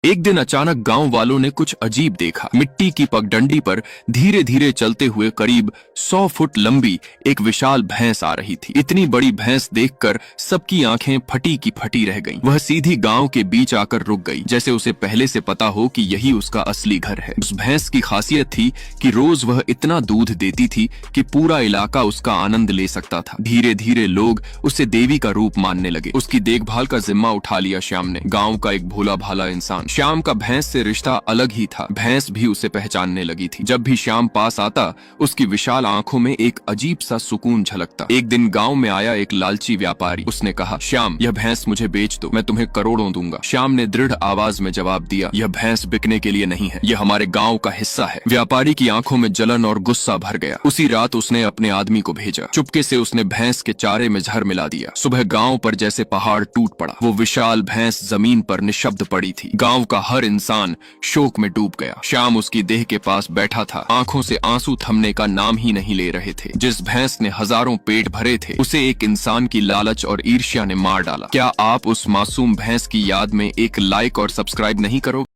एक दिन अचानक गांव वालों ने कुछ अजीब देखा। मिट्टी की पगडंडी पर धीरे धीरे चलते हुए करीब 100 फुट लंबी एक विशाल भैंस आ रही थी। इतनी बड़ी भैंस देखकर सबकी आंखें फटी की फटी रह गईं। वह सीधी गांव के बीच आकर रुक गई, जैसे उसे पहले से पता हो कि यही उसका असली घर है। उस भैंस की खासियत थी कि रोज वह इतना दूध देती थी कि पूरा इलाका उसका आनंद ले सकता था। धीरे धीरे लोग उसे देवी का रूप मानने लगे। उसकी देखभाल का जिम्मा उठा लिया श्याम ने, गांव का एक भोला भाला इंसान। श्याम का भैंस से रिश्ता अलग ही था। भैंस भी उसे पहचानने लगी थी। जब भी श्याम पास आता, उसकी विशाल आंखों में एक अजीब सा सुकून झलकता। एक दिन गांव में आया एक लालची व्यापारी। उसने कहा, श्याम, यह भैंस मुझे बेच दो, मैं तुम्हें करोड़ों दूंगा। श्याम ने दृढ़ आवाज में जवाब दिया, यह भैंस बिकने के लिए नहीं है, यह हमारे गांव का हिस्सा है। व्यापारी की आंखों में जलन और गुस्सा भर गया। उसी रात उसने अपने आदमी को भेजा। चुपके से उसने भैंस के चारे में जहर मिला दिया। सुबह गांव पर जैसे पहाड़ टूट पड़ा। वो विशाल भैंस जमीन पर निशब्द पड़ी थी। गांव का हर इंसान शोक में डूब गया। श्याम उसकी देह के पास बैठा था। आंखों से आंसू थमने का नाम ही नहीं ले रहे थे। जिस भैंस ने हजारों पेट भरे थे, उसे एक इंसान की लालच और ईर्ष्या ने मार डाला। क्या आप उस मासूम भैंस की याद में एक लाइक और सब्सक्राइब नहीं करोगे?